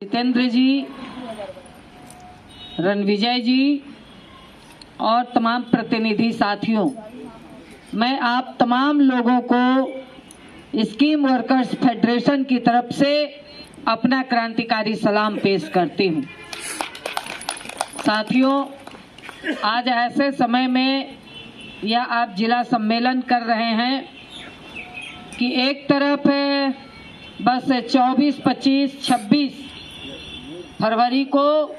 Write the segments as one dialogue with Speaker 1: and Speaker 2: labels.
Speaker 1: जितेंद्र जी, रणविजय जी और तमाम प्रतिनिधि साथियों, मैं आप तमाम लोगों को स्कीम वर्कर्स फेडरेशन की तरफ से अपना क्रांतिकारी सलाम पेश करती हूं। साथियों, आज ऐसे समय में यह आप जिला सम्मेलन कर रहे हैं कि एक तरफ बस 24, 25, 26 फरवरी को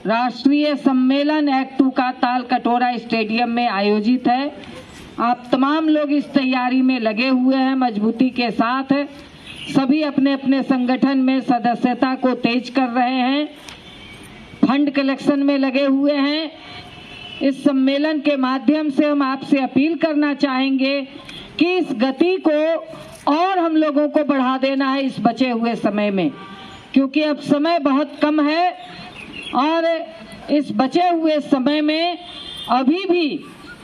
Speaker 1: राष्ट्रीय सम्मेलन एक्ट 2 का ताल कटोरा स्टेडियम में आयोजित है। आप तमाम लोग इस तैयारी में लगे हुए हैं मजबूती के साथ। सभी अपने अपने संगठन में सदस्यता को तेज कर रहे हैं, फंड कलेक्शन में लगे हुए हैं। इस सम्मेलन के माध्यम से हम आपसे अपील करना चाहेंगे कि इस गति को और हम लोगों को बढ़ा देना है इस बचे हुए समय में, क्योंकि अब समय बहुत कम है और इस बचे हुए समय में अभी भी,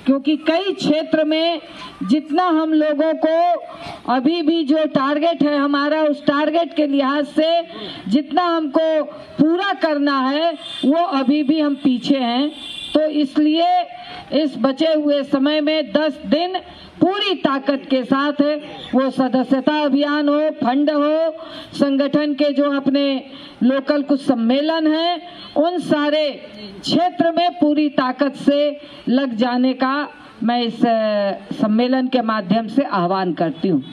Speaker 1: क्योंकि कई क्षेत्र में जितना हम लोगों को अभी भी जो टारगेट है हमारा, उस टारगेट के लिहाज से जितना हमको पूरा करना है वो अभी भी हम पीछे हैं। तो इसलिए इस बचे हुए समय में 10 दिन पूरी ताकत के साथ वो सदस्यता अभियान हो, फंड हो, संगठन के जो अपने लोकल कुछ सम्मेलन हैं, उन सारे क्षेत्र में पूरी ताकत से लग जाने का मैं इस सम्मेलन के माध्यम से आह्वान करती हूँ।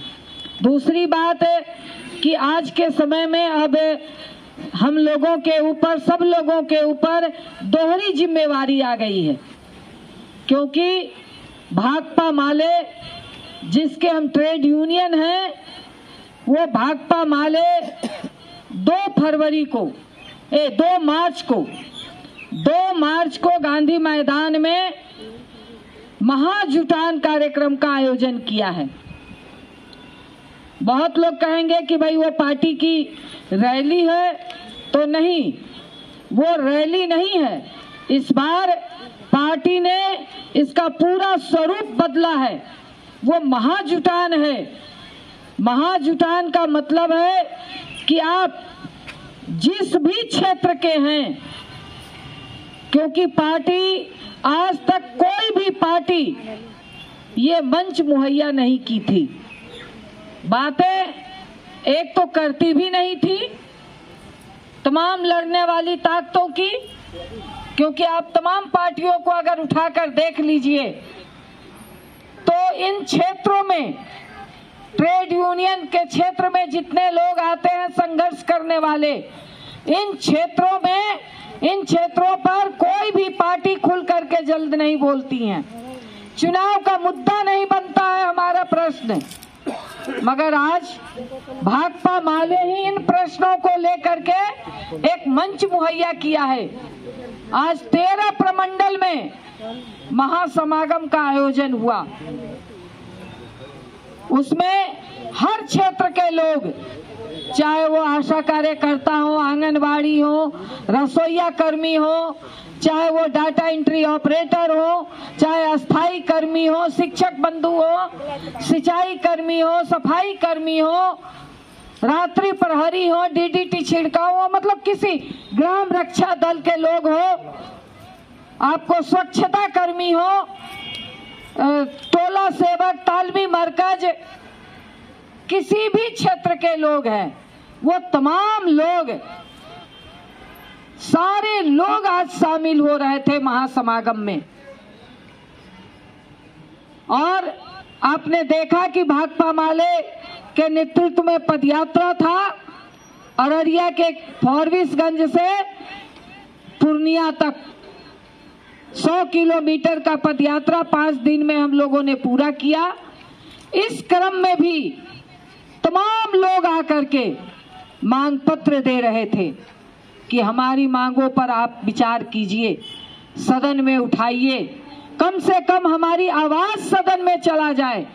Speaker 1: दूसरी बात है कि आज के समय में अब हम लोगों के ऊपर, सब लोगों के ऊपर दोहरी जिम्मेवारी आ गई है, क्योंकि भाकपा माले जिसके हम ट्रेड यूनियन हैं, वो भाकपा माले 2 मार्च को गांधी मैदान में महाजुटान कार्यक्रम का आयोजन किया है। बहुत लोग कहेंगे कि भाई वो पार्टी की रैली है, तो नहीं, वो रैली नहीं है। इस बार पार्टी ने इसका पूरा स्वरूप बदला है, वो महाजुटान है। महाजुटान का मतलब है कि आप जिस भी क्षेत्र के हैं, क्योंकि पार्टी आज तक कोई भी पार्टी ये मंच मुहैया नहीं की थी, बातें एक तो करती भी नहीं थी तमाम लड़ने वाली ताकतों की, क्योंकि आप तमाम पार्टियों को अगर उठाकर देख लीजिए तो इन क्षेत्रों में, ट्रेड यूनियन के क्षेत्र में जितने लोग आते हैं संघर्ष करने वाले, इन क्षेत्रों पर कोई भी पार्टी खुल करके जल्द नहीं बोलती हैं। चुनाव का मुद्दा नहीं बनता है हमारा प्रश्न, मगर आज भाकपा माले ही इन प्रश्नों को लेकर के एक मंच मुहैया किया है। आज 13 प्रमंडल में महासमागम का आयोजन हुआ, उसमें हर क्षेत्र के लोग, चाहे वो आशा कार्यकर्ता हो, आंगनबाड़ी हो, रसोईया कर्मी हो, चाहे वो डाटा एंट्री ऑपरेटर हो, चाहे अस्थाई कर्मी हो, शिक्षक बंधु हो, सिंचाई कर्मी हो, सफाई कर्मी हो, रात्रि प्रहरी हो, डीडीटी छिड़काव हो, मतलब किसी ग्राम रक्षा दल के लोग हो, आपको स्वच्छता कर्मी हो, टोला सेवक, तालमी मरकज, किसी भी क्षेत्र के लोग हैं, वो तमाम लोग, सारे लोग आज शामिल हो रहे थे महासमागम में। और आपने देखा कि भाकपा माले के नेतृत्व में पदयात्रा था, अररिया के फॉरबिसगंज से पूर्णिया तक 100 किलोमीटर का पदयात्रा 5 दिन में हम लोगों ने पूरा किया। इस क्रम में भी तमाम लोग आकर के मांग पत्र दे रहे थे कि हमारी मांगों पर आप विचार कीजिए, सदन में उठाइए, कम से कम हमारी आवाज सदन में चला जाए।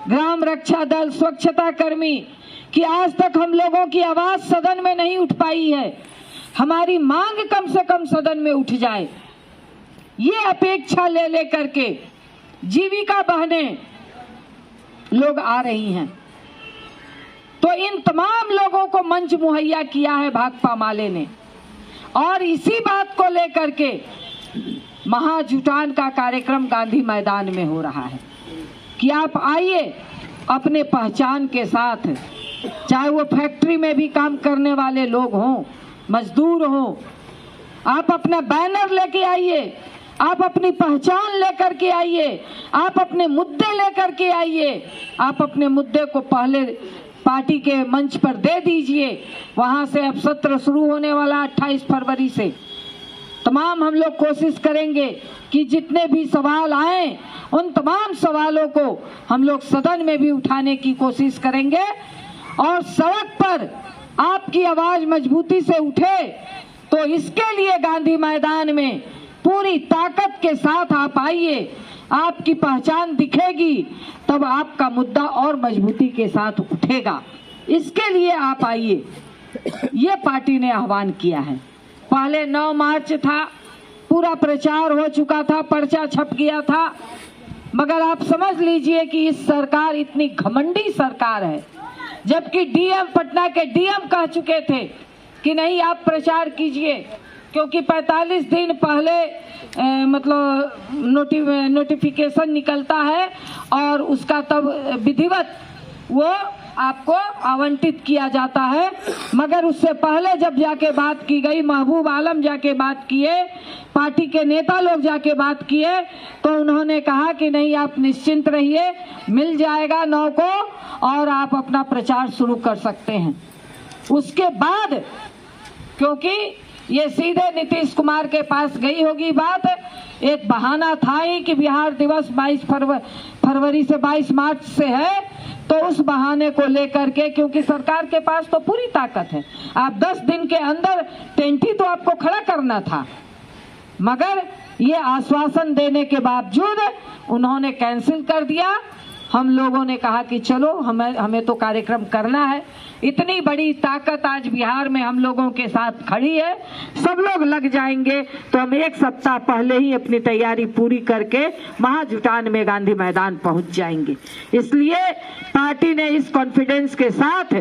Speaker 1: ग्राम रक्षा दल, स्वच्छता कर्मी कि आज तक हम लोगों की आवाज सदन में नहीं उठ पाई है, हमारी मांग कम से कम सदन में उठ जाए। ये अपेक्षा ले लेकर के जीविका बहनें लोग आ रही हैं। तो इन तमाम लोगों को मंच मुहैया किया है भाकपा माले ने, और इसी बात को लेकर के महाजुटान का कार्यक्रम गांधी मैदान में हो रहा है कि आप आइए अपने पहचान के साथ, चाहे वो फैक्ट्री में भी काम करने वाले लोग हों, मजदूर हों, आप अपना बैनर लेके आइए, आप अपनी पहचान लेकर के आइए, आप अपने मुद्दे लेकर के आइए, आप अपने मुद्दे को पहले पार्टी के मंच पर दे दीजिए। वहां से अब सत्र शुरू होने वाला 28 फरवरी से तमाम हम लोग कोशिश करेंगे कि जितने भी सवाल आए उन तमाम सवालों को हम लोग सदन में भी उठाने की कोशिश करेंगे, और सड़क पर आपकी आवाज मजबूती से उठे तो इसके लिए गांधी मैदान में पूरी ताकत के साथ आप आइए, आपकी पहचान दिखेगी तब आपका मुद्दा और मजबूती के साथ उठेगा। इसके लिए आप आइए, ये पार्टी ने आह्वान किया है। पहले 9 मार्च था, पूरा प्रचार हो चुका था, पर्चा छप गया था, मगर आप समझ लीजिए कि इस सरकार इतनी घमंडी सरकार है, जबकि डीएम पटना के डीएम कह चुके थे कि नहीं आप प्रचार कीजिए, क्योंकि 45 दिन पहले नोटिफिकेशन निकलता है और उसका तब विधिवत वो आपको आवंटित किया जाता है। मगर उससे पहले जब जाके बात की गई, महबूब आलम जाके बात किए, पार्टी के नेता लोग जाके बात किए, तो उन्होंने कहा कि नहीं आप निश्चिंत रहिए, मिल जाएगा 9 को और आप अपना प्रचार शुरू कर सकते हैं। उसके बाद क्योंकि ये सीधे नीतीश कुमार के पास गई होगी बात, एक बहाना था ही कि बिहार दिवस 22 फरवरी से 22 मार्च से है, तो उस बहाने को लेकर के, क्योंकि सरकार के पास तो पूरी ताकत है, आप 10 दिन के अंदर टेंटी तो आपको खड़ा करना था, मगर ये आश्वासन देने के बावजूद उन्होंने कैंसिल कर दिया। हम लोगों ने कहा कि चलो हमें तो कार्यक्रम करना है। इतनी बड़ी ताकत आज बिहार में हम लोगों के साथ खड़ी है, सब लोग लग जाएंगे तो हम 1 सप्ताह पहले ही अपनी तैयारी पूरी करके महाजुटान में गांधी मैदान पहुंच जाएंगे। इसलिए पार्टी ने इस कॉन्फिडेंस के साथ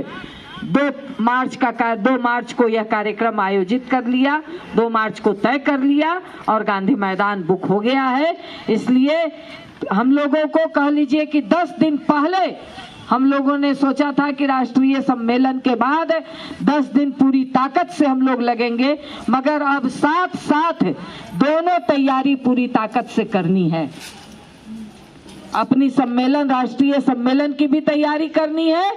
Speaker 1: 2 मार्च को यह कार्यक्रम आयोजित कर लिया, 2 मार्च को तय कर लिया और गांधी मैदान बुक हो गया है। इसलिए हम लोगों को कह लीजिए कि 10 दिन पहले हम लोगों ने सोचा था कि राष्ट्रीय सम्मेलन के बाद 10 दिन पूरी ताकत से हम लोग लगेंगे, मगर अब साथ साथ दोनों तैयारी पूरी ताकत से करनी है। अपनी सम्मेलन, राष्ट्रीय सम्मेलन की भी तैयारी करनी है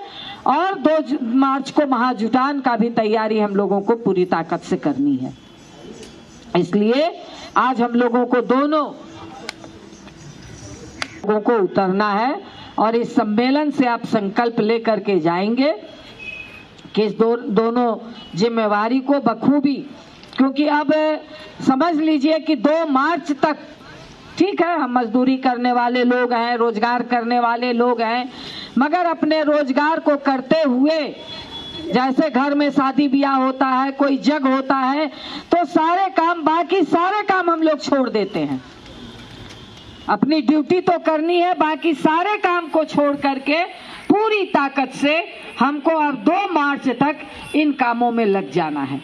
Speaker 1: और 2 मार्च को महाजुटान का भी तैयारी हम लोगों को पूरी ताकत से करनी है। इसलिए आज हम लोगों को दोनों लोगों को उतरना है और इस सम्मेलन से आप संकल्प लेकर के जाएंगे कि इस दोनों जिम्मेवारी को बखूबी, क्योंकि अब समझ लीजिए कि 2 मार्च तक ठीक है, हम मजदूरी करने वाले लोग हैं, रोजगार करने वाले लोग हैं, मगर अपने रोजगार को करते हुए, जैसे घर में शादी ब्याह होता है, कोई जग होता है, तो सारे काम, बाकी सारे काम हम लोग छोड़ देते हैं। अपनी ड्यूटी तो करनी है, बाकी सारे काम को छोड़ करके पूरी ताकत से हमको अब 2 मार्च तक इन कामों में लग जाना है।